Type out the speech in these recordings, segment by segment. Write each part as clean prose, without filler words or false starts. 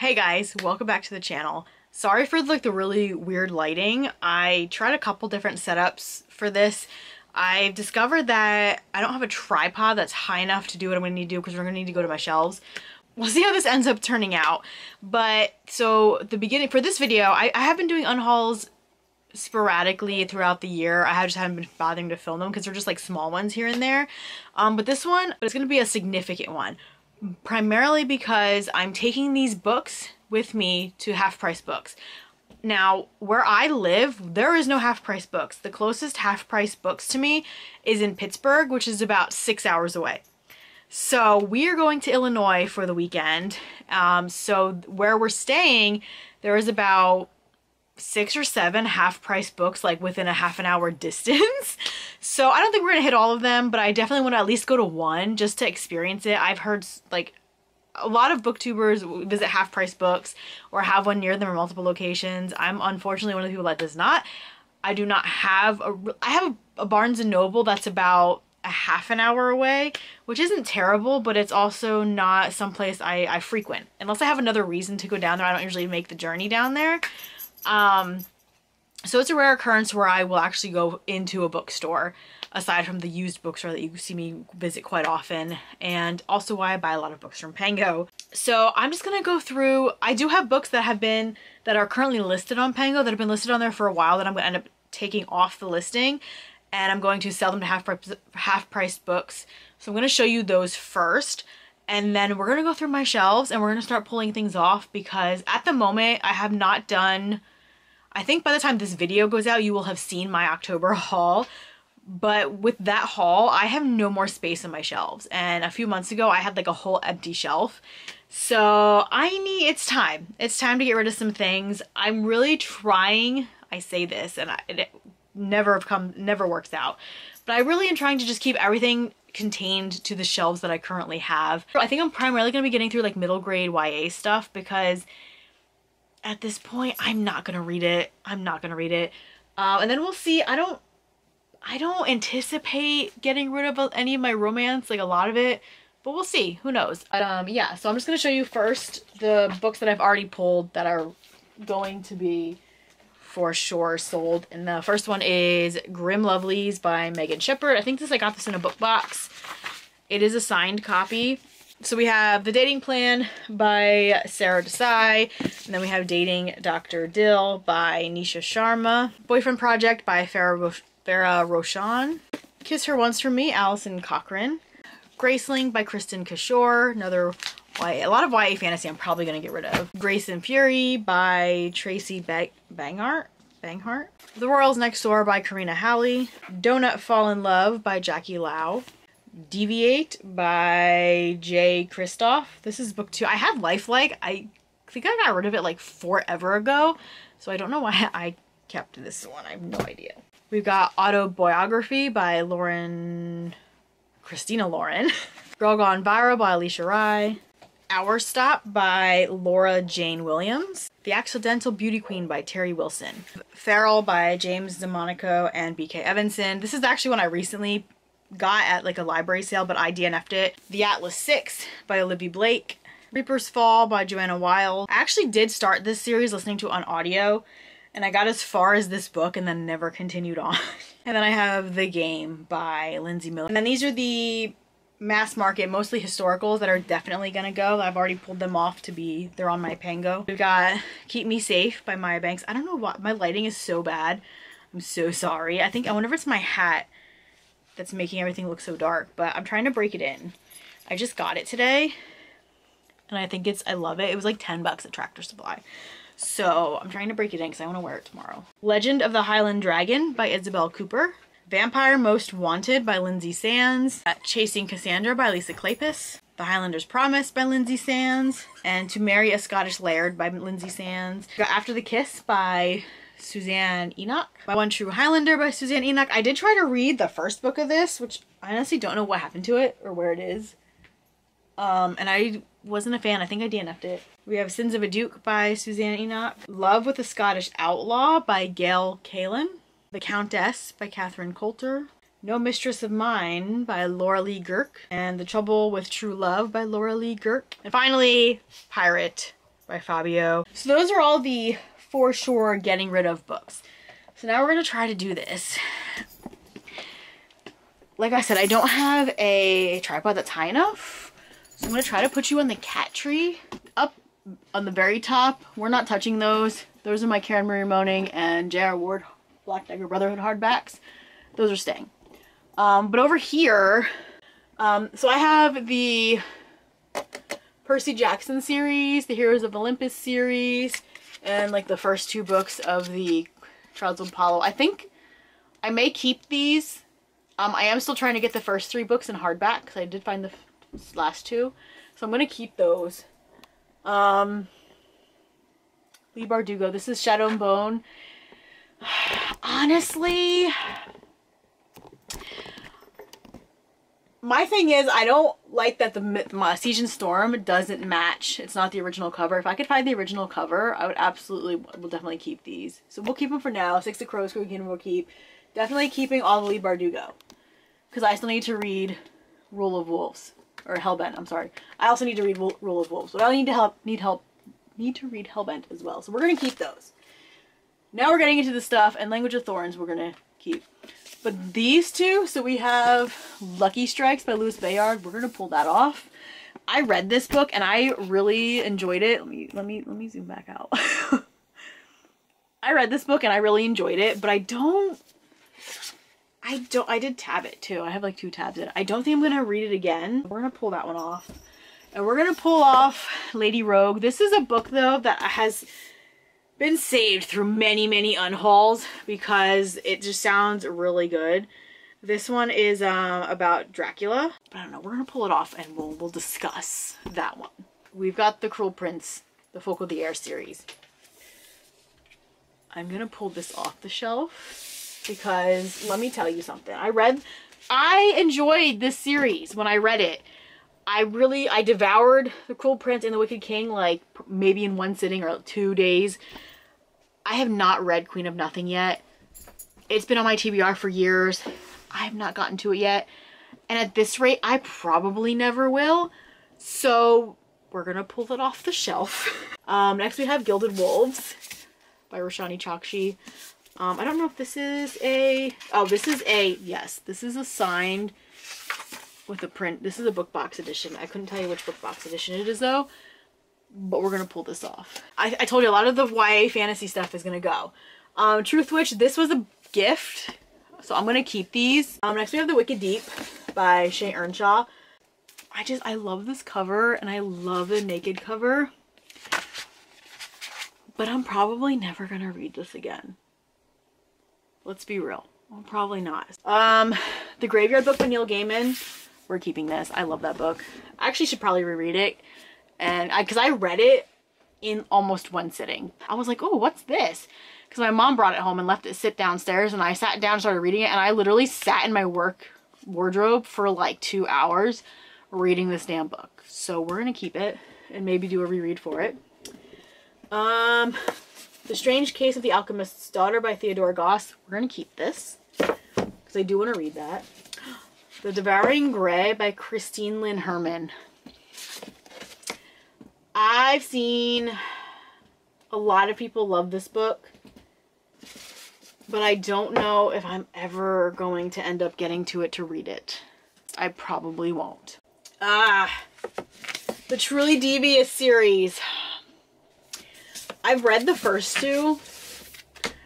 Hey guys, welcome back to the channel. Sorry for the really weird lighting. I tried a couple different setups for this. I've discovered that I don't have a tripod that's high enough to do what I'm gonna need to do because we're gonna need to go to my shelves. We'll see how this ends up turning out. But so the beginning for this video, I have been doing unhauls sporadically throughout the year. I just haven't been bothering to film them because they're just like small ones here and there. But this one is gonna be a significant one. Primarily because I'm taking these books with me to half-price books. Now, where I live, there is no half-price books. The closest half-price books to me is in Pittsburgh, which is about 6 hours away. So we are going to Illinois for the weekend. So where we're staying, there is about 6 or 7 half-price books like within a half an hour distance. So I don't think we're gonna hit all of them, but I definitely want to at least go to one just to experience it. I've heard like a lot of booktubers visit half-price books or have one near them or multiple locations. I'm unfortunately one of the people that does not. I do not have I have a Barnes and Noble that's about a half an hour away, which isn't terrible, but it's also not someplace I frequent. Unless I have another reason to go down there, I don't usually make the journey down there. So it's a rare occurrence where I will actually go into a bookstore aside from the used bookstore that you see me visit quite often, and also why I buy a lot of books from Pango. So I'm just gonna go through. I do have books that are currently listed on Pango that have been listed on there for a while that I'm gonna end up taking off the listing, and I'm going to sell them to half-price books. So I'm gonna show you those first. And then we're gonna go through my shelves and we're gonna start pulling things off because at the moment I have not done, I think by the time this video goes out, you will have seen my October haul. But with that haul, I have no more space on my shelves. And a few months ago, I had like a whole empty shelf. So it's time. It's time to get rid of some things. I'm really trying, I say this and it never works out. But I really am trying to just keep everything contained to the shelves that I currently have. I think I'm primarily going to be getting through like middle grade YA stuff because at this point I'm not going to read it. And then we'll see. I don't anticipate getting rid of any of my romance, like a lot of it, but we'll see. Who knows? Yeah, so I'm just going to show you first the books that I've already pulled that are going to be for sure sold. And the first one is Grim Lovelies by Megan Shepherd. I think I got this in a book box. It is a signed copy. So we have The Dating Plan by Sarah Desai, and then we have Dating Dr. Dill by Nisha Sharma, Boyfriend Project by Farah Roshan, Kiss Her Once from Me, Alison Cochran, Graceling by Kristen Kishore, another YA, a lot of YA fantasy I'm probably going to get rid of. Grace and Fury by Tracy Banghart. The Royals Next Door by Karina Halley. Donut Fall in Love by Jackie Lau. Deviate by Jay Kristoff. This is book 2. I had Lifelike. I think I got rid of it like forever ago, so I don't know why I kept this one. I have no idea. We've got Autobiography by Christina Lauren. Girl Gone Viral by Alicia Rai. Hour Stop by Laura Jane Williams. The Accidental Beauty Queen by Terry Wilson. Feral by James DeMonico and BK Evanson. This is actually one I recently got at like a library sale, but I DNF'd it. The Atlas 6 by Olivia Blake. Reaper's Fall by Joanna Weil. I actually did start this series listening to it on audio, and I got as far as this book and then never continued on. And then I have The Game by Lindsay Miller. And then these are the mass market, mostly historicals that are definitely gonna go. I've already pulled them off they're on my Pango. We've got Keep Me Safe by Maya Banks. I don't know why, my lighting is so bad. I'm so sorry. I wonder if it's my hat that's making everything look so dark, but I'm trying to break it in. I just got it today and I love it. It was like 10 bucks at Tractor Supply. So I'm trying to break it in because I want to wear it tomorrow. Legend of the Highland Dragon by Isabel Cooper. Vampire Most Wanted by Lindsay Sands. Chasing Cassandra by Lisa Kleypas. The Highlander's Promise by Lindsay Sands. And To Marry a Scottish Laird by Lindsay Sands. Got After the Kiss by Suzanne Enoch. My One True Highlander by Suzanne Enoch. I did try to read the first book of this, which I honestly don't know what happened to it or where it is. And I wasn't a fan. I think I DNF'd it. We have Sins of a Duke by Suzanne Enoch. Love with a Scottish Outlaw by Gail Kalin. The Countess by Catherine Coulter. No Mistress of Mine by Laura Lee Girk. And The Trouble with True Love by Laura Lee Girk. And finally, Pirate by Fabio. So those are all the for sure getting rid of books. So now we're gonna try to do this. Like I said, I don't have a tripod that's high enough. So I'm gonna try to put you on the cat tree up on the very top. We're not touching those. Those are my Karen Marie Moaning and J.R. Ward Black Dagger Brotherhood hardbacks. Those are staying. But over here, so I have the Percy Jackson series, the Heroes of Olympus series, and like the first 2 books of the Trials of Apollo. I think I may keep these. I am still trying to get the first 3 books in hardback because I did find the last 2. So I'm going to keep those. Lee Bardugo. This is Shadow and Bone. Honestly, my thing is I don't like that the Siege and Storm doesn't match. It's not the original cover. If I could find the original cover, I would will definitely keep these. So we'll keep them for now. Six of Crows, Crow Kingdom we'll keep. Definitely keeping all the Lee Bardugo. Because I still need to read Rule of Wolves. Or Hellbent, I'm sorry. I also need to read Rule of Wolves. But I need to read Hellbent as well. So we're going to keep those. Now we're getting into the stuff, and Language of Thorns we're going to keep. But these 2, so we have Lucky Strikes by Louis Bayard. We're going to pull that off. I read this book and I really enjoyed it. Let me zoom back out. I read this book and I really enjoyed it, but I did tab it too. I have like 2 tabs in it. I don't think I'm going to read it again. We're going to pull that one off. And we're going to pull off Lady Rogue. This is a book though that has been saved through many, many unhauls because it just sounds really good. This one is about Dracula. But I don't know, we're gonna pull it off and we'll discuss that one. We've got The Cruel Prince, the Folk of the Air series. I'm gonna pull this off the shelf because let me tell you something. I enjoyed this series when I read it. I devoured The Cruel Prince and The Wicked King like maybe in 1 sitting or 2 days. I have not read Queen of Nothing yet. It's been on my TBR for years. I have not gotten to it yet. And at this rate, I probably never will. So we're going to pull it off the shelf. Next we have Gilded Wolves by Roshani Chokshi. I don't know if this is yes, this is a signed with a print. This is a book box edition. I couldn't tell you which book box edition it is though, but we're gonna pull this off. I told you a lot of the YA fantasy stuff is gonna go. Truth Witch, this was a gift, so I'm gonna keep these. Next we have The Wicked Deep by Shay Earnshaw. I love this cover and I love the naked cover, but I'm probably never gonna read this again. Let's be real. I'm probably not. The Graveyard Book by Neil Gaiman. We're keeping this. I love that book. I actually should probably reread it. And because I read it in almost 1 sitting. I was like, oh, what's this? Because my mom brought it home and left it sit downstairs. And I sat down and started reading it. And I literally sat in my work wardrobe for like 2 hours reading this damn book. So we're going to keep it and maybe do a reread for it. The Strange Case of the Alchemist's Daughter by Theodora Goss. We're going to keep this because I do want to read that. The Devouring Grey by Christine Lynn Herman. I've seen a lot of people love this book, but I don't know if I'm ever going to end up getting to it to read it. I probably won't. The Truly Devious series. I've read the first 2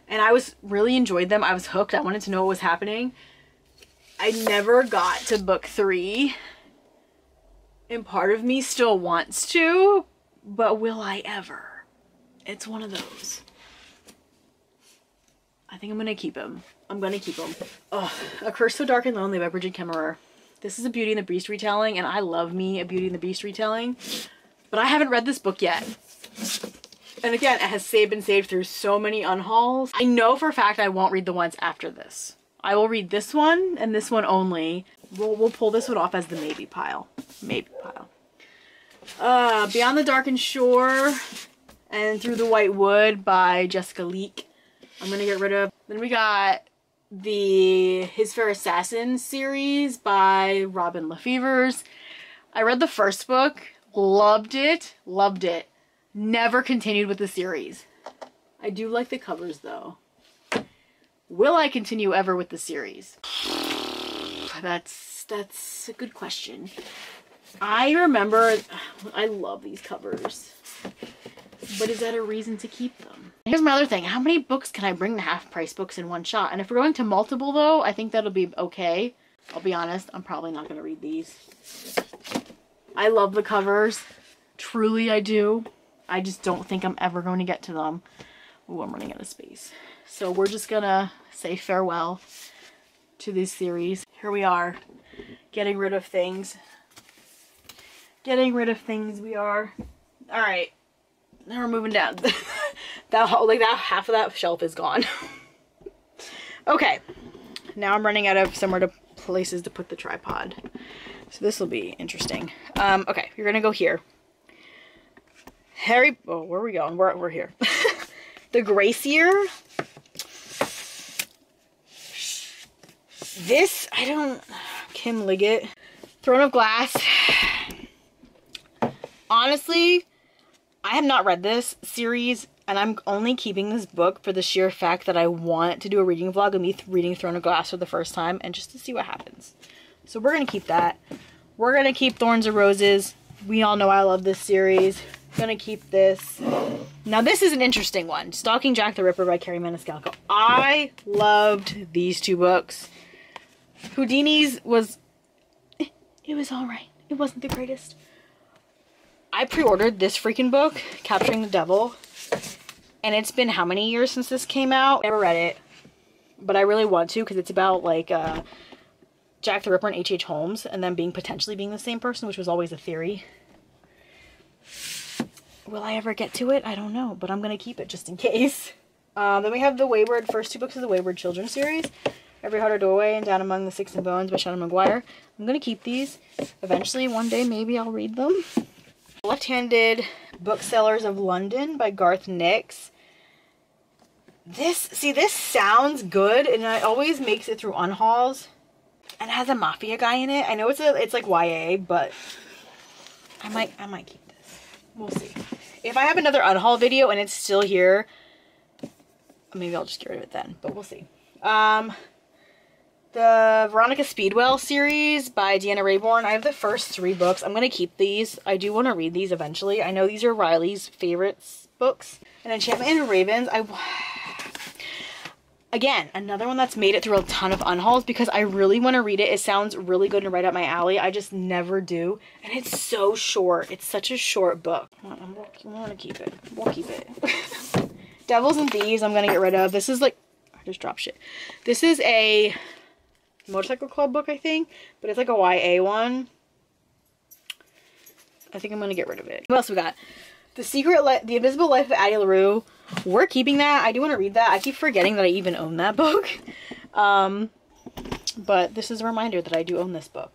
and I really enjoyed them. I was hooked. I wanted to know what was happening. I never got to book 3 and part of me still wants to, but will I ever? It's one of those. I think I'm gonna keep him. I'm gonna keep him. Oh, A Curse So Dark and Lonely by Bridget Kemmerer. This is a Beauty and the Beast retelling, and I love me a Beauty and the Beast retelling, but I haven't read this book yet. And again, it has been saved through so many unhauls. I know for a fact I won't read the ones after this. I will read this one and this one only. We'll pull this one off as the maybe pile. Maybe pile. Beyond the Darkened Shore and Through the White Wood by Jessica Leek. I'm gonna get rid of. Then we got the His Fair Assassin series by Robin Lefevers. I read the first book, loved it, Never continued with the series. I do like the covers though. Will I continue ever with the series? That's a good question. I remember, I love these covers, but is that a reason to keep them? Here's my other thing. How many books can I bring to Half Price Books in one shot? And if we're going to multiple though, I think that'll be okay. I'll be honest, I'm probably not going to read these. I love the covers. Truly I do. I just don't think I'm ever going to get to them. Ooh, I'm running out of space. So we're just gonna say farewell to this series. Here we are, getting rid of things. Getting rid of things we are. All right, now we're moving down. that half of that shelf is gone. Okay, now I'm running out of places to put the tripod. So this will be interesting. Okay, you're gonna go here. Oh, where are we going? We're here. The Gracier. This, Kim Liggett. Throne of Glass. Honestly, I have not read this series, and I'm only keeping this book for the sheer fact that I want to do a reading vlog of me reading Throne of Glass for the first time, and just to see what happens. So we're going to keep that. We're going to keep Thorns of Roses. We all know I love this series. Gonna keep this. Now this is an interesting one. Stalking Jack the Ripper by Carrie Maniscalco. I loved these two books. Houdini's was, it was alright. It wasn't the greatest. I pre-ordered this freaking book, Capturing the Devil, and it's been how many years since this came out? I never read it, but I really want to because it's about like Jack the Ripper and H.H. Holmes and them potentially being the same person, which was always a theory. Will I ever get to it? I don't know, but I'm going to keep it just in case. Then we have the first two books of the Wayward Children series. Every Heart a Doorway and Down Among the Sticks and Bones by Shannon McGuire. I'm going to keep these. Eventually, one day, maybe I'll read them. Left-Handed Booksellers of London by Garth Nix. This sounds good, and it always makes it through unhauls. And it has a mafia guy in it. I know it's like YA, but I might keep this. We'll see. If I have another unhaul video and it's still here, maybe I'll just get rid of it then, but we'll see. The Veronica Speedwell series by Deanna Raybourn. I have the first 3 books. I'm going to keep these. I do want to read these eventually. I know these are Riley's favorites books. And Enchantment and Ravens. Again, another one that's made it through a ton of unhauls because I really want to read it. It sounds really good and right up my alley. I just never do. And it's so short. It's such a short book. I want to keep it. We'll keep it. Devils and Thieves I'm going to get rid of. This is like... I just dropped shit. This is a Motorcycle Club book, I think. But it's like a YA one. I think I'm going to get rid of it. What else we got? The Invisible Life of Addie LaRue. We're keeping that. I do want to read that. I keep forgetting that I even own that book. But this is a reminder that I do own this book.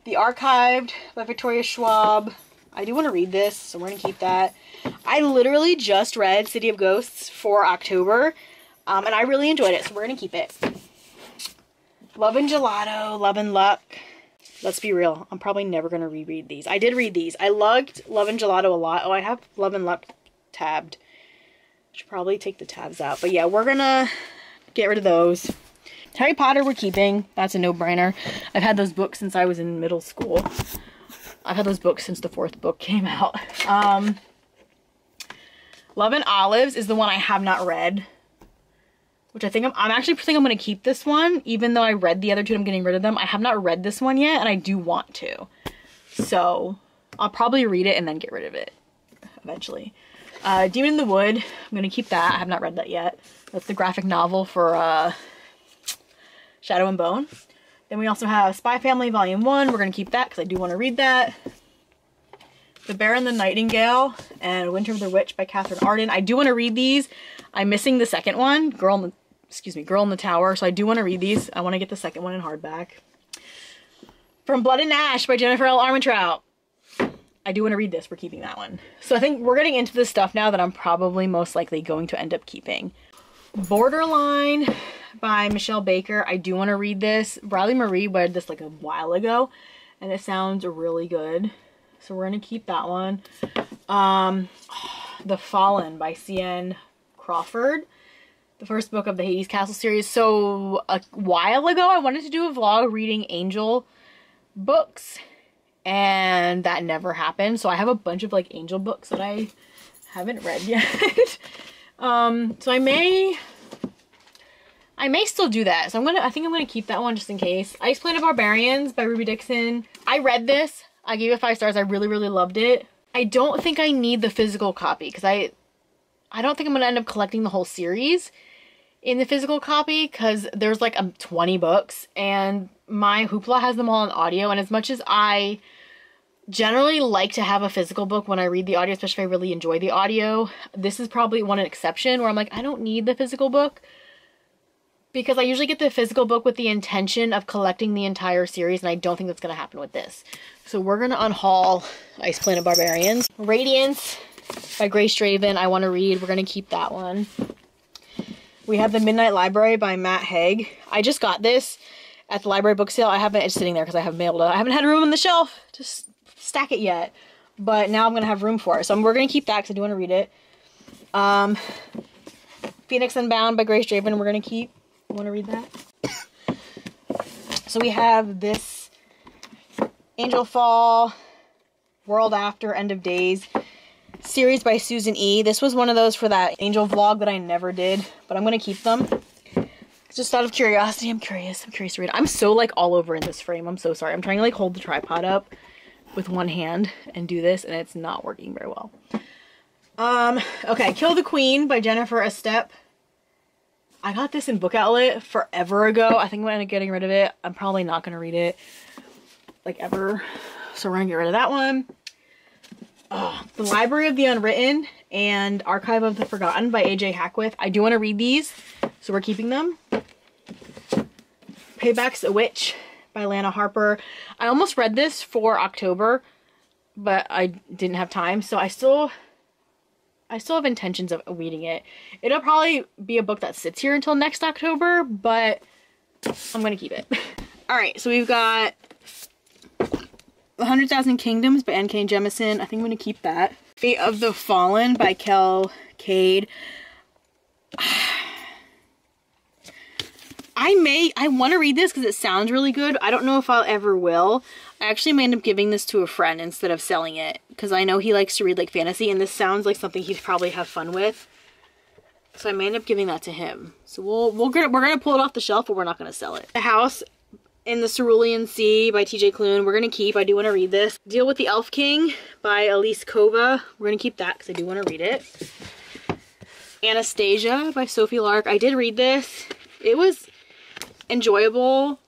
The Archived by Victoria Schwab. I do want to read this, so we're going to keep that. I literally just read City of Ghosts for October, and I really enjoyed it, so we're going to keep it. Love and Gelato, Love and Luck. Let's be real. I'm probably never going to reread these. I did read these. I loved Love and Gelato a lot. Oh, I have Love and Luck tabbed. Should probably take the tabs out. But yeah, we're going to get rid of those. Harry Potter we're keeping. That's a no-brainer. I've had those books since I was in middle school. I've had those books since the 4th book came out. Love and Olives is the one I have not read. Which I think I'm actually think I'm going to keep this one. Even though I read the other two, I'm getting rid of them. I have not read this one yet, and I do want to. So, I'll probably read it and then get rid of it. Eventually. Demon in the Wood. I'm going to keep that. I have not read that yet. That's the graphic novel for Shadow and Bone. Then we also have Spy Family Volume 1. We're going to keep that because I do want to read that. The Bear and the Nightingale and Winter of the Witch by Catherine Arden. I do want to read these. I'm missing the second one, Girl in the Tower. So I do want to read these. I want to get the second one in hardback. From Blood and Ash by Jennifer L. Armentrout. I do want to read this. We're keeping that one. So I think we're getting into the stuff now that I'm probably most likely going to end up keeping. Borderline by Michelle Baker. I do want to read this. Riley Marie read this like a while ago, and it sounds really good. So we're going to keep that one. The Fallen by C.N. Crawford. The first book of the Hades Castle series. So a while ago I wanted to do a vlog reading Angel books and that never happened. So I have a bunch of like Angel books that I haven't read yet. So I may still do that. So I think I'm gonna keep that one just in case. Ice Planet Barbarians by Ruby Dixon. I read this. I gave it 5 stars. I really, really loved it. I don't think I need the physical copy because I don't think I'm gonna end up collecting the whole series in the physical copy because there's like 20 books and my Hoopla has them all on audio, and as much as I generally like to have a physical book when I read the audio, especially if I really enjoy the audio, this is probably an exception where I'm like, I don't need the physical book because I usually get the physical book with the intention of collecting the entire series, and I don't think that's going to happen with this. So we're going to unhaul Ice Planet Barbarians. Radiance by Grace Draven, I want to read. We're going to keep that one. We have The Midnight Library by Matt Haig. I just got this at the library book sale. It's sitting there because I haven't been able to, I haven't had room on the shelf to stack it yet. But now I'm going to have room for it. So we're going to keep that because I do want to read it. Phoenix Unbound by Grace Draven, we're going to keep. I want to read that. So we have this Angel Fall, World After, End of Days series by Susan E. This was one of those for that Angel vlog that I never did, but I'm going to keep them. Just out of curiosity, I'm curious to read. I'm so like all over in this frame. I'm so sorry. I'm trying to like hold the tripod up with one hand and do this, and it's not working very well. Okay, Kill the Queen by Jennifer Estep. I got this in Book Outlet forever ago. I think I'm gonna getting rid of it. I'm probably not gonna read it like ever. So we're gonna get rid of that one. The Library of the Unwritten and Archive of the Forgotten by A.J. Hackworth. I do want to read these, so we're keeping them. Payback's a Witch by Lana Harper. I almost read this for October, but I didn't have time, so I still have intentions of reading it. It'll probably be a book that sits here until next October, but I'm gonna keep it. Alright, so we've got 100,000 Kingdoms by N.K. Jemisin. I think I'm gonna keep that. Fate of the Fallen by Kel Cade. I want to read this because it sounds really good. I don't know if I'll ever will. I actually may end up giving this to a friend instead of selling it because I know he likes to read like fantasy, and this sounds like something he'd probably have fun with. So I may end up giving that to him. So we're gonna pull it off the shelf, but we're not gonna sell it. The House in the Cerulean Sea by T.J. Klune. We're gonna keep. I do want to read this. Deal with the Elf King by Elise Kova. We're gonna keep that because I do want to read it. Anastasia by Sophie Lark. I did read this. It was enjoyable.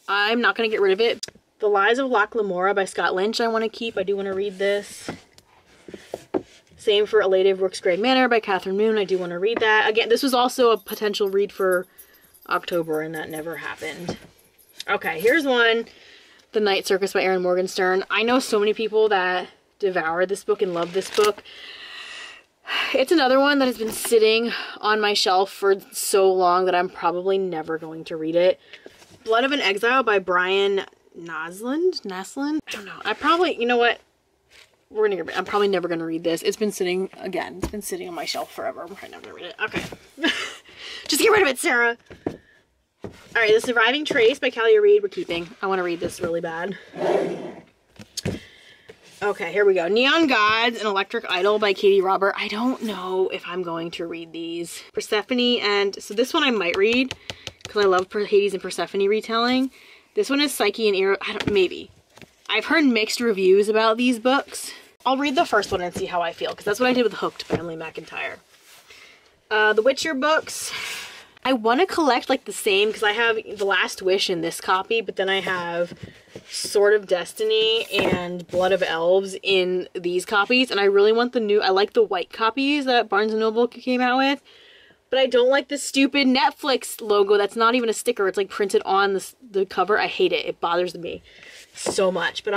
I'm not gonna get rid of it. The Lies of Locke Lamora by Scott Lynch I want to keep. I do want to read this. Same for A Lady of Rook's Grave Manor by Catherine Moon. I do want to read that. Again, this was also a potential read for October, and that never happened. Okay, here's one. The Night Circus by Erin Morgenstern. I know so many people that devoured this book and love this book. It's another one that has been sitting on my shelf for so long that I'm probably never going to read it. Blood of an Exile by Brian Naslund? I don't know. I probably, you know what? I'm probably never going to read this. It's been sitting, again, it's been sitting on my shelf forever. I'm probably never going to read it. Okay. Just get rid of it, Sarah. Alright, The Surviving Trace by Callie Reed we're keeping. I want to read this really bad. Okay, here we go. Neon Gods and Electric Idol by Katie Robert. I don't know if I'm going to read these. Persephone, and so this one I might read because I love Hades and Persephone retelling. This one is Psyche and Eros. Maybe. I've heard mixed reviews about these books. I'll read the first one and see how I feel, because that's what I did with Hooked by Emily McIntyre. The Witcher books. I want to collect like the same, because I have The Last Wish in this copy, but then I have Sword of Destiny and Blood of Elves in these copies, and I really want the new, I like the white copies that Barnes & Noble came out with, but I don't like the stupid Netflix logo that's not even a sticker. It's like printed on the cover. I hate it. It bothers me so much, but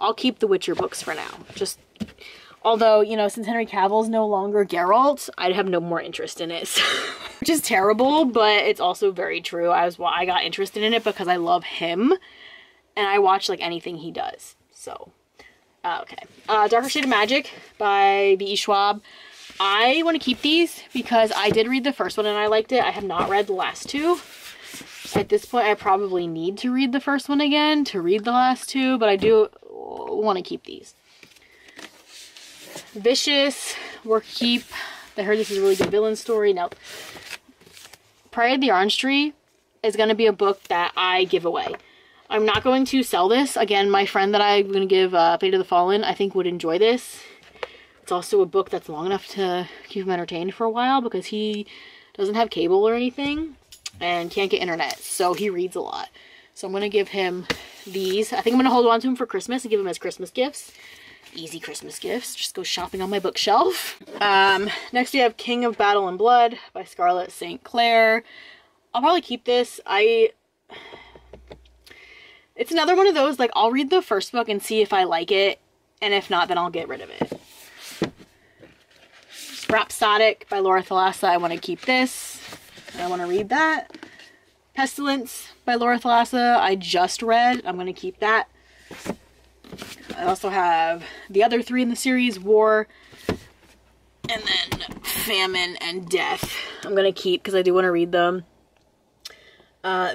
I'll keep the Witcher books for now. Just, although, you know, since Henry Cavill's no longer Geralt, I'd have no more interest in it. Which is terrible, but it's also very true. I got interested in it because I love him, and I watch like anything he does. So, Okay. Darker Shade of Magic by B.E. Schwab. I want to keep these because I did read the first one and I liked it. I have not read the last two. At this point, I probably need to read the first one again to read the last two, but I do want to keep these. Vicious, Work Keep. I heard this is a really good villain story. Nope. Pride of the Orange Tree is going to be a book that I give away. I'm not going to sell this. Again, my friend that I'm going to give Fate of the Fallen, I think would enjoy this. It's also a book that's long enough to keep him entertained for a while because he doesn't have cable or anything and can't get internet, so he reads a lot. So I'm going to give him these. I think I'm going to hold on to him for Christmas and give him as Christmas gifts. Easy Christmas gifts. Just go shopping on my bookshelf. Next we have King of Battle and Blood by Scarlett St. Clair. I'll probably keep this. It's another one of those, like, I'll read the first book and see if I like it, and if not, then I'll get rid of it. Rhapsodic by Laura Thalassa. I want to keep this. I want to read that. Pestilence by Laura Thalassa. I just read. I'm going to keep that. I also have the other three in the series, War, and then Famine and Death. I'm going to keep because I do want to read them.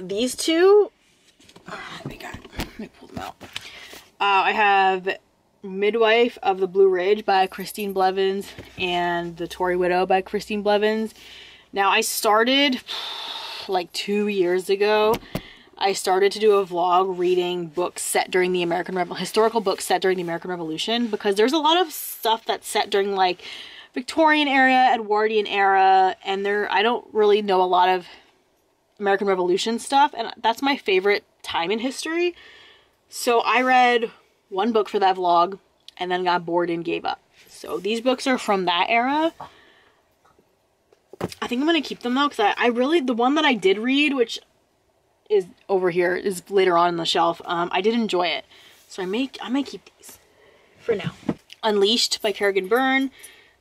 These two, let me pull them out. I have Midwife of the Blue Ridge by Christine Blevins and The Tory Widow by Christine Blevins. Now, I started like 2 years ago. I started to do a vlog reading books set during the historical books set during the American Revolution, because there's a lot of stuff that's set during like Victorian era, Edwardian era, and I don't really know a lot of American Revolution stuff, and that's my favorite time in history. So I read one book for that vlog and then got bored and gave up. So these books are from that era. I think I'm going to keep them though, because I really, the one that I did read, which is over here, is later on the shelf, I did enjoy it. So I may keep these for now. Unleashed by Kerrigan Byrne.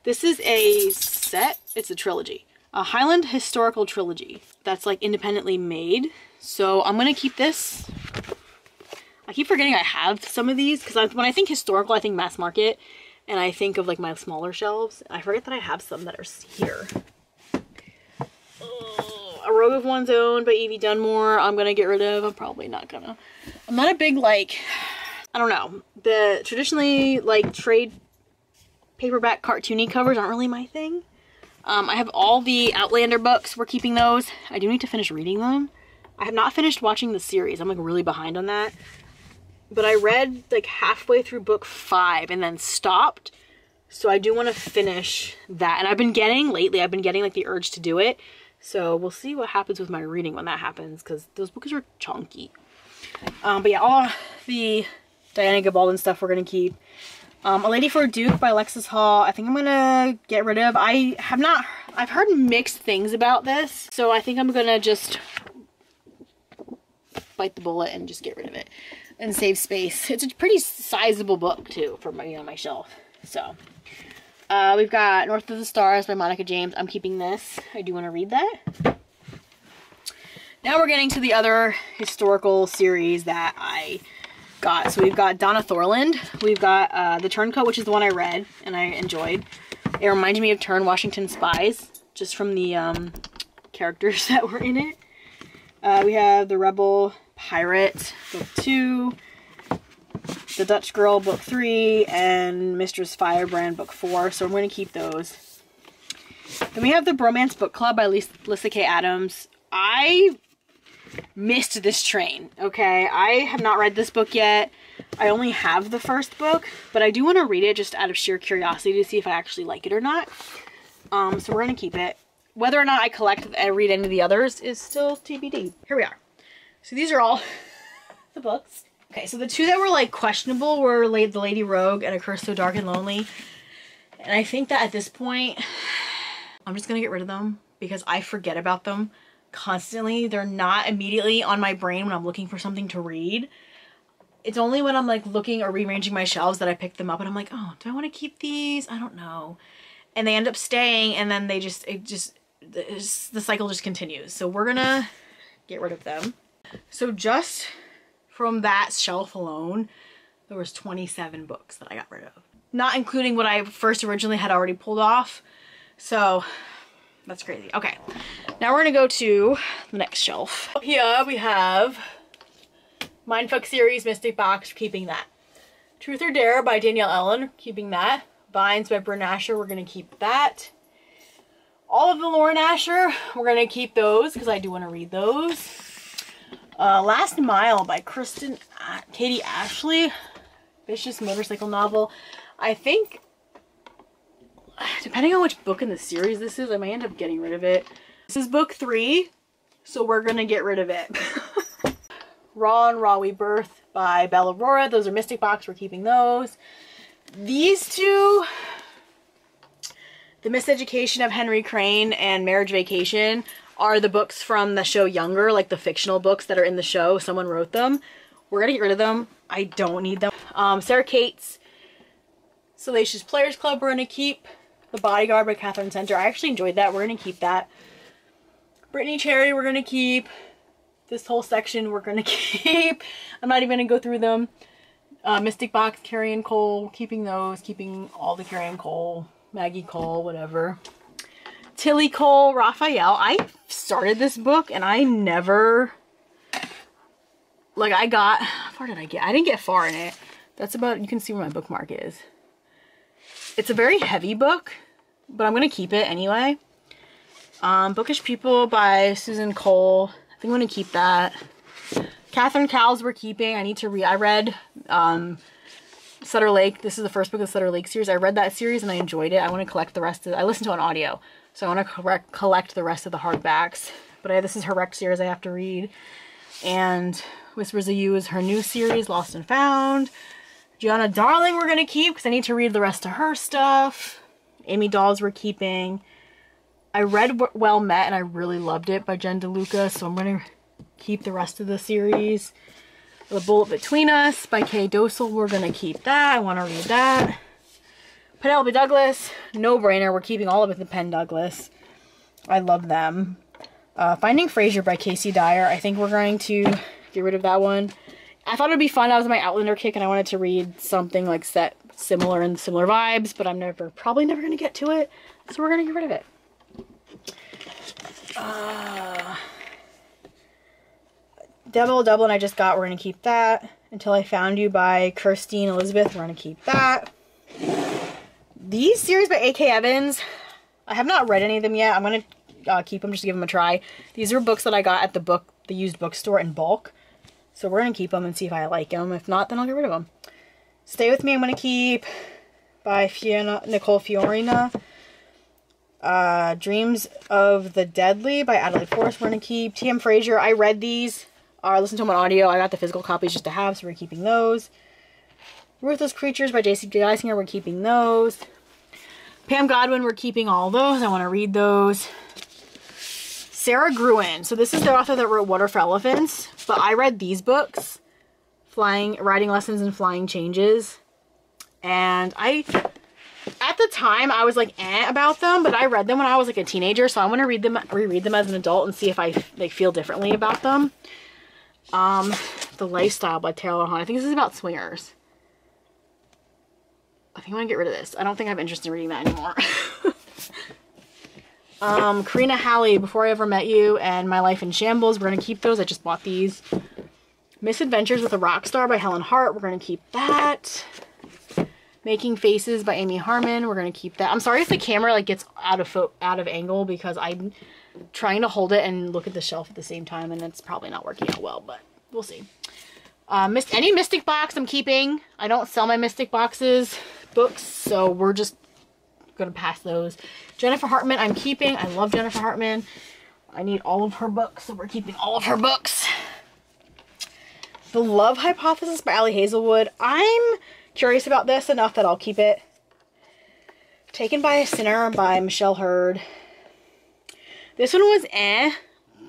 This is a set, it's a trilogy. A Highland historical trilogy that's like independently made. So I'm going to keep this. I keep forgetting I have some of these because when I think historical, I think mass market, and I think of like my smaller shelves. I forget that I have some that are here. A Rogue of One's Own by Evie Dunmore. I'm going to get rid of. I'm probably not going to. I'm not a big, like, I don't know. The traditionally, like, trade paperback cartoony covers aren't really my thing. I have all the Outlander books. We're keeping those. I do need to finish reading them. I have not finished watching the series. I'm, like, really behind on that. But I read, like, halfway through book 5 and then stopped. So I do want to finish that. And I've been getting, like, the urge to do it. So we'll see what happens with my reading when that happens, because those books are chunky. But yeah, all the Diana Gabaldon stuff we're going to keep. A Lady for a Duke by Alexis Hall. I think I'm going to get rid of. I've heard mixed things about this. So I think I'm going to just bite the bullet and just get rid of it and save space. It's a pretty sizable book too for my, my shelf. So we've got North of the Stars by Monica James. I'm keeping this. I do want to read that. Now we're getting to the other historical series that I got. So we've got Donna Thorland. We've got The Turncoat, which is the one I read and I enjoyed. It reminded me of Turn Washington Spies, just from the characters that were in it. We have The Rebel Pirate, book 2. The Dutch Girl, book 3, and Mistress Firebrand, book 4. So I'm going to keep those. Then we have the Bromance Book Club by Lyssa Kay Adams. I missed this train, okay? I have not read this book yet. I only have the first book, but I do want to read it just out of sheer curiosity to see if I actually like it or not. So we're going to keep it. Whether or not I collect and read any of the others is still TBD. Here we are. So these are all the books. Okay, so the two that were like questionable were The Lady Rogue and A Curse So Dark and Lonely. And I think that at this point, I'm just gonna get rid of them because I forget about them constantly. They're not immediately on my brain when I'm looking for something to read. It's only when I'm like looking or rearranging my shelves that I pick them up and I'm like, oh, do I want to keep these? I don't know. And they end up staying, and then the cycle just continues. So we're gonna get rid of them. So just from that shelf alone, there was 27 books that I got rid of. Not including what I first originally had already pulled off. So that's crazy. Okay, now we're gonna go to the next shelf. Up here we have Mindfuck series, Mystic Box, keeping that. Truth or Dare by Danielle Ellen, keeping that. Vines by Bryn Asher, we're gonna keep that. All of the Lauren Asher, we're gonna keep those because I do want to read those. Last Mile by Katie Ashley, vicious motorcycle novel. I think, depending on which book in the series this is, I may end up getting rid of it. This is book 3, so we're gonna get rid of it. Raw and Raw Rebirth by Bella Aurora. Those are Mystic Box. We're keeping those. These two, The Miseducation of Henry Crane and Marriage Vacation, are the books from the show Younger, like the fictional books that are in the show. Someone wrote them. We're gonna get rid of them. I don't need them. Sarah Kate's Salacious Players Club, we're gonna keep. The Bodyguard by Catherine Center. I actually enjoyed that. We're gonna keep that. Brittany Cherry, we're gonna keep. This whole section we're gonna keep. I'm not even gonna go through them. Mystic Box, Carrie and Cole, keeping those. Keeping all the Carrie and Cole, Maggie Cole, whatever. Tilly Cole, Raphael. I started this book and I never, like, how far did I get? I didn't get far in it. That's about, you can see where my bookmark is. It's a very heavy book, but I'm gonna keep it anyway. Bookish People by Susan Cole. I think I'm gonna keep that. Catherine Cowles we're keeping. I need to read. I read Sutter Lake. This is the first book of the Sutter Lake series. I read that series and I enjoyed it. I want to collect the rest of it. I listened to an audio, so I want to collect the rest of the hardbacks. But this is her rec series I have to read. And Whispers of You is her new series, Lost and Found. Gianna Darling we're gonna keep because I need to read the rest of her stuff. Amy Dawes we're keeping. I read Well Met and I really loved it by Jen DeLuca, so I'm gonna keep the rest of the series. The Bullet Between Us by Kay Dosel, we're gonna keep that. I want to read that. Penelope Douglas, no brainer. We're keeping all of it. The Penn Douglas. I love them. Finding Fraser by Casey Dyer. I think we're going to get rid of that one. I thought it would be fun. I was on my Outlander kick and I wanted to read something like set similar and similar vibes, but I'm probably never gonna get to it. So we're gonna get rid of it. Devil Dublin I just got, we're going to keep that. Until I Found You by Kirstine Elizabeth, we're going to keep that. These series by A.K. Evans, I have not read any of them yet. I'm going to keep them just to give them a try. These are books that I got at the used bookstore in bulk. So we're going to keep them and see if I like them. If not, then I'll get rid of them. Stay With Me I'm going to keep by Nicole Fiorina. Dreams of the Deadly by Adelaide Forrest we're going to keep. T.M. Frazier, I read these. I listened to them on audio. I got the physical copies just to have, so we're keeping those. Ruthless Creatures by J.C. Geisinger, we're keeping those. Pam Godwin, we're keeping all those. I want to read those. Sarah Gruen. So this is the author that wrote Water for Elephants, but I read these books, Riding Lessons and Flying Changes, and at the time I was like about them, but I read them when I was like a teenager, so I want to reread them as an adult and see if I feel differently about them. The Lifestyle by Taylor Hahn. I think this is about swingers. I think I want to get rid of this. I don't think I have interest in reading that anymore. Karina Halley, Before I Ever Met You, and My Life in Shambles. We're going to keep those. I just bought these. Misadventures with a Rock Star by Helen Hart. We're going to keep that. Making Faces by Amy Harmon. We're going to keep that. I'm sorry if the camera like gets out of angle because I'm trying to hold it and look at the shelf at the same time, and it's probably not working out well, but we'll see. Any Mystic Box I'm keeping. I don't sell my Mystic Boxes books, so we're just going to pass those. Jennifer Hartman I'm keeping. I love Jennifer Hartman. I need all of her books, so we're keeping all of her books. The Love Hypothesis by Allie Hazelwood. I'm curious about this enough that I'll keep it. Taken by a Sinner by Michelle Hurd. This one was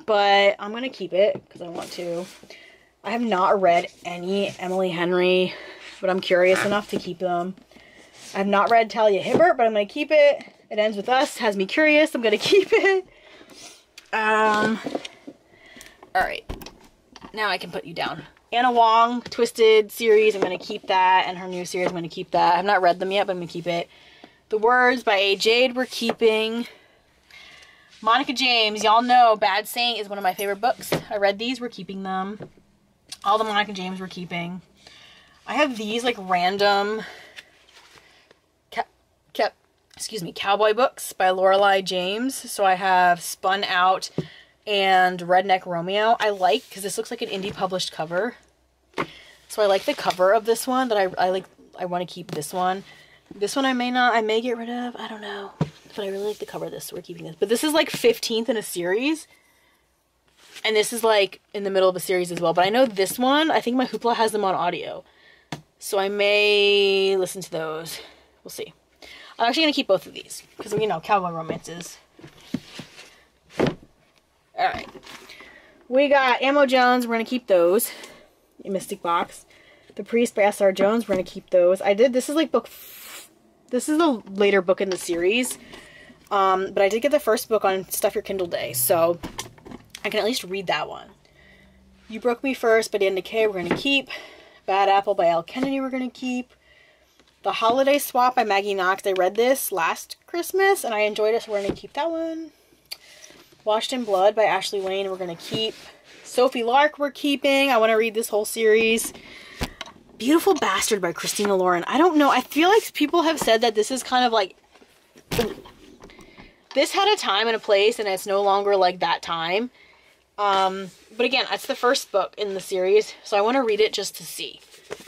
but I'm going to keep it because I want to. I have not read any Emily Henry, but I'm curious enough to keep them. I have not read Talia Hibbert, but I'm going to keep it. It Ends With Us has me curious. I'm going to keep it. Alright. Now I can put you down. Anna Wong Twisted series, I'm going to keep that, and her new series, I'm going to keep that. I've not read them yet, but I'm going to keep it. The Words by A. Jade, we're keeping. Monica James, y'all know Bad Saint is one of my favorite books. I read these, we're keeping them. All the Monica James we're keeping. I have these like random cowboy books by Lorelei James. So I have Spun Out and Redneck Romeo. I like, because this looks like an indie published cover. So I like the cover of this one, that I want to keep this one. This one I may get rid of, I don't know. But I really like the cover of this, so we're keeping this. But this is like 15th in a series. And this is like in the middle of a series as well. But I know this one, I think my Hoopla has them on audio. So I may listen to those. We'll see. I'm actually going to keep both of these. Because, you know, cowboy romances. Alright. We got Ammo Jones. We're going to keep those. A Mystic Box. The Priest by S.R. Jones. We're going to keep those. This is like this is the later book in the series. But I did get the first book on Stuff Your Kindle Day. So I can at least read that one. You Broke Me First by Dan DeKay. We're going to keep. Bad Apple by L. Kennedy. We're going to keep. The Holiday Swap by Maggie Knox. I read this last Christmas and I enjoyed it, so we're going to keep that one. Washed in Blood by Ashley Wayne. We're going to keep. Sophie Lark we're keeping. I want to read this whole series. Beautiful Bastard by Christina Lauren. I don't know. I feel like people have said that this is kind of like... This had a time and a place and it's no longer like that time. But again, it's the first book in the series, so I want to read it just to see.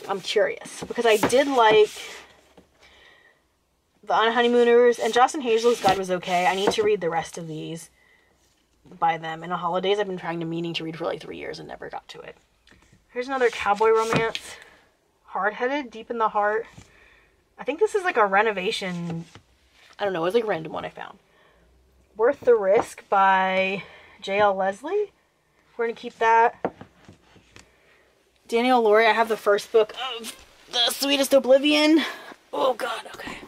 I'm curious. Because I did like... The Unhoneymooners, and Jocelyn Hazel's Guide was okay. I need to read the rest of these by them. And the Holidays I've been meaning to read for like 3 years and never got to it. Here's another cowboy romance. Hard-Headed, Deep in the Heart. I think this is like a renovation. I don't know, it was like a random one I found. Worth the Risk by J.L. Leslie. We're going to keep that. Danielle Laurie, I have the first book of The Sweetest Oblivion. Oh god, okay.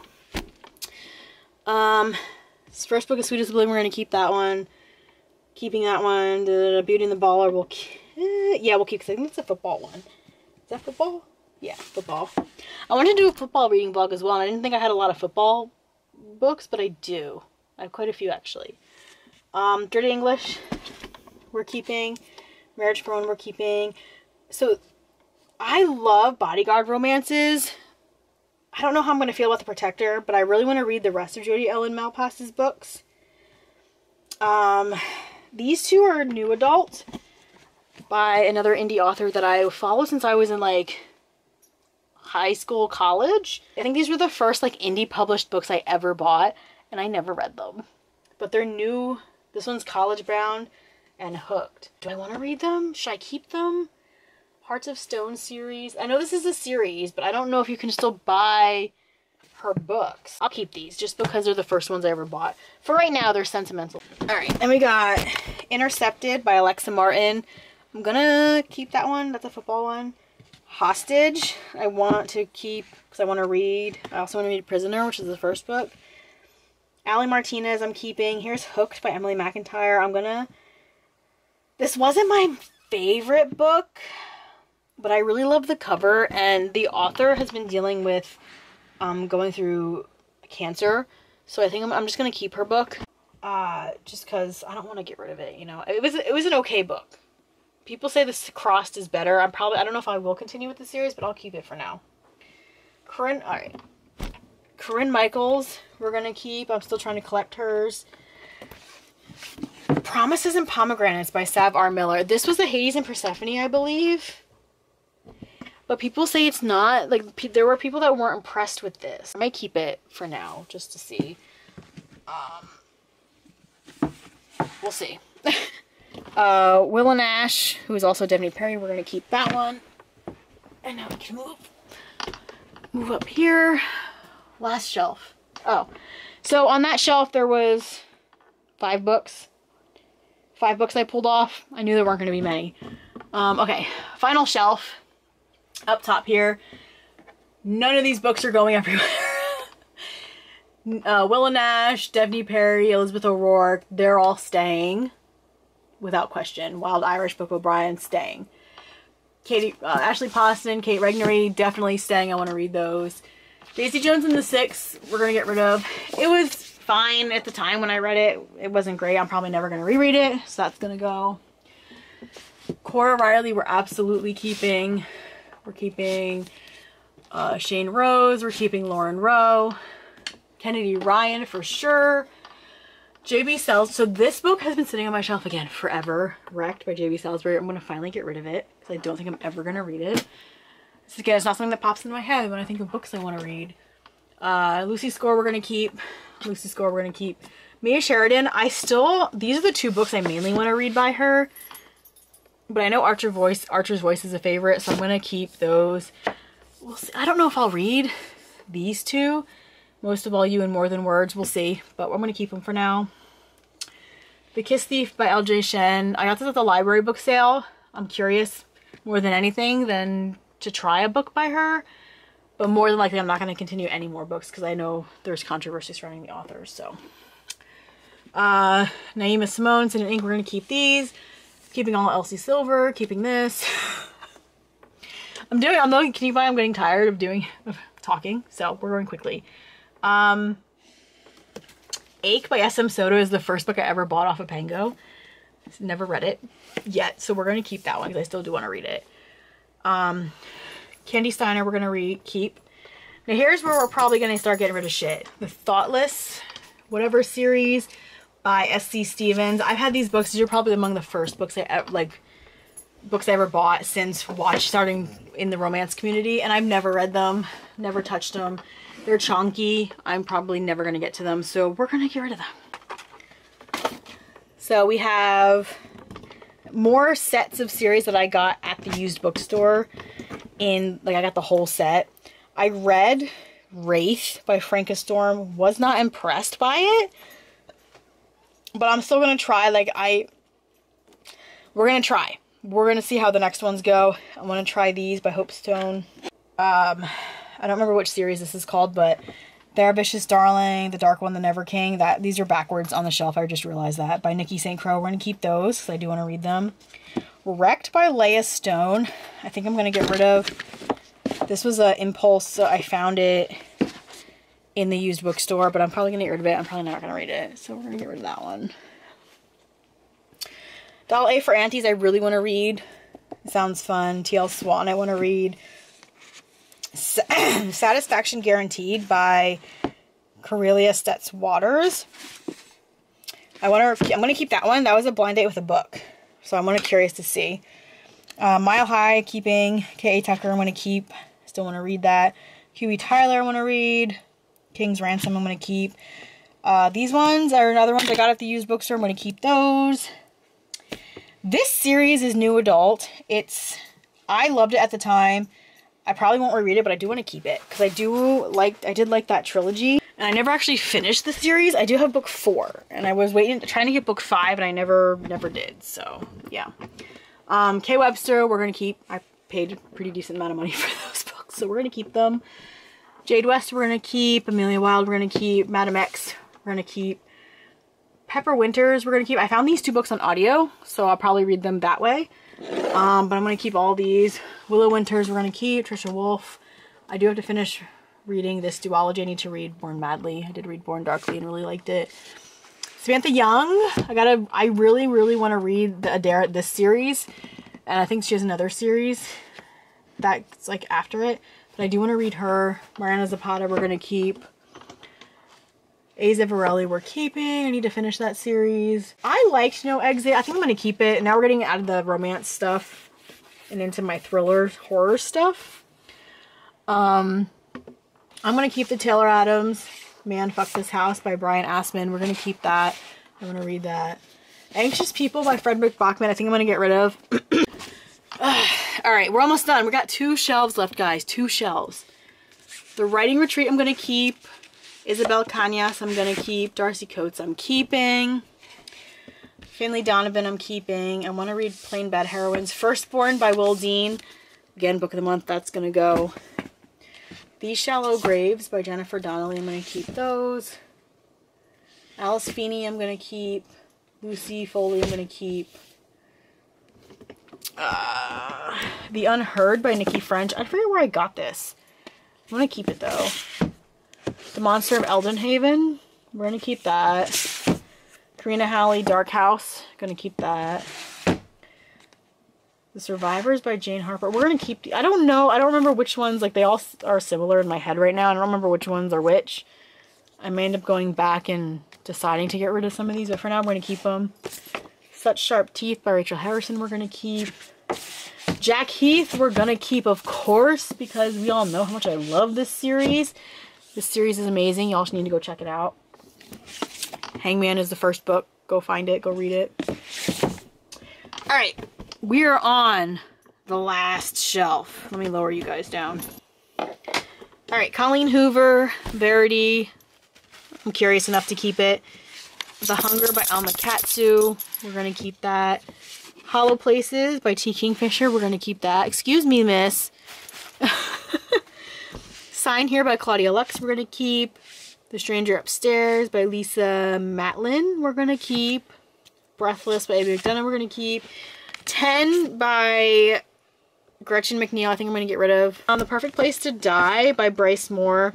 This first book of Sweetest Oblivion, we're going to keep that one. Keeping that one. The Beauty and the Baller, we'll keep. Yeah, we'll keep, because I think it's a football one. Is that football? Yeah, football. I wanted to do a football reading vlog as well, and I didn't think I had a lot of football books, but I do. I have quite a few, actually. Dirty English, we're keeping. Marriage for One, we're keeping. So, I love bodyguard romances. I don't know how I'm going to feel about The Protector, but I really want to read the rest of Jodi Ellen Malpass's books. These two are new adult by another indie author that I follow since I was in like high school, college. I think these were the first like indie published books I ever bought, and I never read them. But they're new. This one's College Bound and Hooked. Do I want to read them? Should I keep them? Hearts of Stone series. I know this is a series, but I don't know if you can still buy her books. I'll keep these just because they're the first ones I ever bought. For right now, they're sentimental. Alright, and we got Intercepted by Alexa Martin. I'm gonna keep that one. That's a football one. Hostage, I want to keep because I want to read. I also want to read Prisoner, which is the first book. Allie Martinez, I'm keeping. Here's Hooked by Emily McIntyre. This wasn't my favorite book, but I really love the cover, and the author has been dealing with going through cancer, so I think I'm just gonna keep her book, just because I don't want to get rid of it. You know, it was an okay book. People say this Crossed is better. I don't know if I will continue with the series, but I'll keep it for now. Corinne Michaels, we're gonna keep. I'm still trying to collect hers. Promises and Pomegranates by Sav R. Miller. This was the Hades and Persephone, I believe. But people say it's not. Like, there were people that weren't impressed with this. I might keep it for now, just to see. We'll see. Will and Ash, who is also Devney Perry, we're going to keep that one. And now we can move up here. Last shelf. Oh. So on that shelf there was 5 books. 5 books I pulled off. I knew there weren't going to be many. Okay. Final shelf. Up top here. None of these books are going everywhere. Will and Ash, Devney Perry, Elizabeth O'Rourke, they're all staying. Without question. Wild Irish Book of O'Brien, staying. Ashley Poston, Kate Regnery, definitely staying. I want to read those. Daisy Jones and the Six, we're going to get rid of. It was fine at the time when I read it. It wasn't great. I'm probably never going to reread it, so that's going to go. Cora Riley, we're absolutely keeping. We're keeping Shane Rose. We're keeping Lauren Rowe. Kennedy Ryan for sure. J.B. Salisbury. So this book has been sitting on my shelf again forever. Wrecked by J.B. Salisbury. I'm going to finally get rid of it because I don't think I'm ever going to read it. So again, it's not something that pops into my head when I think of books I want to read. Lucy Score we're going to keep. Lucy Score we're going to keep. Mia Sheridan. These are the two books I mainly want to read by her. But I know Archer's Voice is a favorite, so I'm going to keep those. We'll see. I don't know if I'll read these two. Most of All You and More Than Words. We'll see. But I'm going to keep them for now. The Kiss Thief by L.J. Shen. I got this at the library book sale. I'm curious more than anything than to try a book by her. But more than likely, I'm not going to continue any more books because I know there's controversy surrounding the authors. So, Naima Simone, Sin and Ink. We're going to keep these. Keeping all Elsie Silver. Keeping this. Can you find I'm getting tired of talking? So, we're going quickly. Ache by S.M. Soto is the first book I ever bought off of Pango. Never read it yet, so we're going to keep that one because I still do want to read it. Candy Steiner we're going to keep. Now here's where we're probably going to start getting rid of shit. The Thoughtless, whatever series by S.C. Stevens. I've had these books. These are probably among the first books I ever bought since starting in the romance community, and I've never read them, never touched them. They're chunky. I'm probably never going to get to them, so we're going to get rid of them. So we have more sets of series that I got at the used bookstore. I got the whole set. I read Wraith by Franka Storm. Was not impressed by it, but I'm still going to try. We're going to try. We're going to see how the next ones go. I want to try these by Hope Stone. I don't remember which series this is called, but Their Vicious Darling, The Dark One, The Never King. These are backwards on the shelf. I just realized that. By Nikki St. Crow. We're going to keep those because I do want to read them. Wrecked by Leah Stone. I think I'm going to get rid of. This was an impulse, so I found it in the used bookstore, but I'm probably going to get rid of it. I'm probably not going to read it, so we're going to get rid of that one. Doll A for Aunties I really want to read. It sounds fun. T.L. Swan I want to read. Satisfaction Guaranteed by Corelia Stetz Waters. I'm going to keep that one. That was a blind date with a book, so I'm curious to see. Mile High, keeping. K.A. Tucker, I'm going to keep. Still want to read that. Huey Tyler, I want to read. King's Ransom, I'm going to keep. These ones are another ones I got at the used bookstore. I'm going to keep those. This series is new adult. I loved it at the time. I probably won't reread it, but I do want to keep it because I did like that trilogy, and I never actually finished the series. I do have book 4, and I was trying to get book 5, and I never did. So yeah. Kay Webster, we're gonna keep. I paid a pretty decent amount of money for those books, so we're gonna keep them. Jade West, we're gonna keep. Amelia Wilde, we're gonna keep. Madam X, we're gonna keep. Pepper Winters, we're gonna keep. I found these 2 books on audio, so I'll probably read them that way. But I'm going to keep all these. Willow Winters we're going to keep. Trisha Wolfe. I do have to finish reading this duology. I need to read Born Madly. I did read Born Darkly and really liked it. Samantha Young. I really, really want to read this series. And I think she has another series that's after it. But I do want to read her. Mariana Zapata we're going to keep. A. Zavarelli we're keeping. I need to finish that series. I liked No Exit. I think I'm going to keep it. Now we're getting out of the romance stuff and into my thriller horror stuff. I'm going to keep the Taylor Adams Man Fuck This House by Brian Assman. We're going to keep that. I want to read that. Anxious People by Frederick Bachman. I think I'm going to get rid of. Alright, we're almost done. We got 2 shelves left, guys. 2 shelves. The Writing Retreat I'm going to keep. Isabel Cañas, I'm going to keep. Darcy Coates, I'm keeping. Finley Donovan, I'm keeping. I want to read Plain Bad Heroines. Firstborn by Will Dean. Again, book of the month, that's going to go. These Shallow Graves by Jennifer Donnelly, I'm going to keep those. Alice Feeney, I'm going to keep. Lucy Foley, I'm going to keep. The Unheard by Nikki French. I forget where I got this. I'm gonna keep it though. The Monster of Eldenhaven. We're gonna keep that. Karina Halley, Dark House. Gonna keep that. The Survivors by Jane Harper. We're gonna keep. I don't know. I don't remember which ones. Like, they all are similar in my head right now. I don't remember which ones are which. I may end up going back and deciding to get rid of some of these, but for now, I'm gonna keep them. Such Sharp Teeth by Rachel Harrison. We're gonna keep. Jack Heath. We're gonna keep, of course, because we all know how much I love this series. This series is amazing. Y'all just need to go check it out. Hangman is the first book. Go find it. Go read it. All right. We are on the last shelf. Let me lower you guys down. All right. Colleen Hoover, Verity. I'm curious enough to keep it. The Hunger by Alma Katsu. We're going to keep that. Hollow Places by T. Kingfisher. We're going to keep that. Excuse me, miss. Sign Here by Claudia Lux. We're going to keep. The Stranger Upstairs by Lisa Matlin. We're going to keep. Breathless by Amy McDonough. We're going to keep. 10 by Gretchen McNeil. I think I'm going to get rid of. The Perfect Place to Die by Bryce Moore.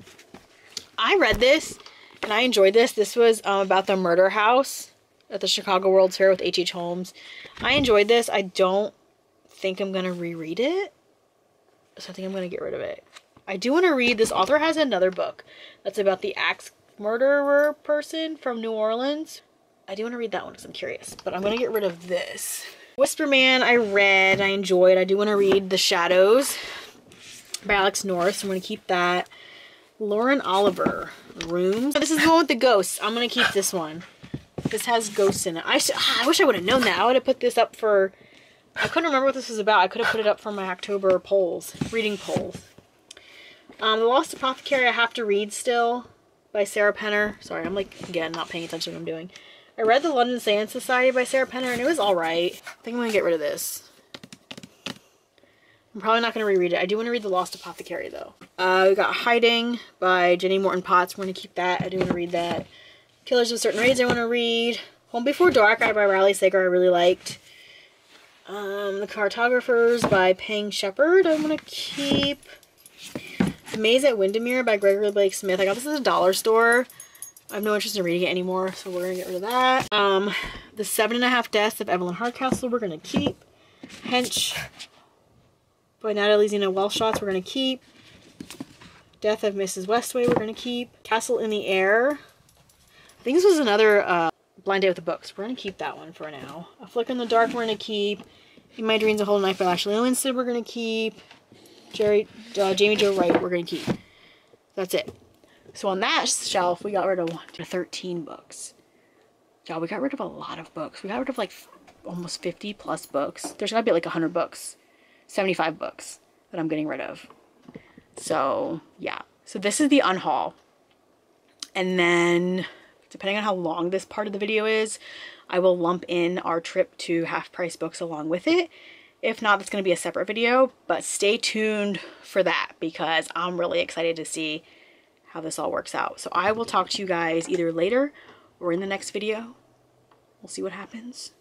I read this and I enjoyed this. This was about the murder house at the Chicago World's Fair with H.H. Holmes. I enjoyed this. I don't think I'm going to reread it. So I think I'm going to get rid of it. I do want to read, this author has another book that's about the axe murderer person from New Orleans. I do want to read that one because I'm curious, but I'm going to get rid of this. Whisper Man, I read, I enjoyed. I do want to read The Shadows by Alex Norris. I'm going to keep that. Lauren Oliver, Rooms. This is the one with the ghosts. I'm going to keep this one. This has ghosts in it. I wish I would have known that. I would have put this up for, I couldn't remember what this was about. I could have put it up for my October polls, reading polls. The Lost Apothecary I have to read still by Sarah Penner. Sorry, I'm like, again, not paying attention to what I'm doing. I read The London Science Society by Sarah Penner and it was alright. I think I'm going to get rid of this. I'm probably not going to reread it. I do want to read The Lost Apothecary though. We got Hiding by Jenny Morton Potts. We're going to keep that. I do want to read that. Killers of Certain Raids I want to read. Home Before Dark by Riley Sager I really liked. The Cartographers by Pang Shepard I want to keep. The Maze at Windermere by Gregory Blake Smith. I got this at the dollar store. I have no interest in reading it anymore, so we're going to get rid of that. The 7.5 Deaths of Evelyn Hardcastle we're going to keep. Hench by Natalie Zena Welshotz we're going to keep. Death of Mrs. Westway we're going to keep. Castle in the Air. I think this was another Blind Date with the Books. We're going to keep that one for now. A Flicker in the Dark we're going to keep. In My Dreams a Whole Night by Ashley Winstead we're going to keep. Jamie Jo Wright we're going to keep. That's it. So on that shelf, we got rid of 13 books. Y'all, we got rid of a lot of books. We got rid of like almost 50 plus books. There's got to be like 100 books. 75 books that I'm getting rid of. So, yeah. So this is the unhaul. And then, depending on how long this part of the video is, I will lump in our trip to Half Price Books along with it. If not, that's going to be a separate video, but stay tuned for that because I'm really excited to see how this all works out. So I will talk to you guys either later or in the next video. We'll see what happens.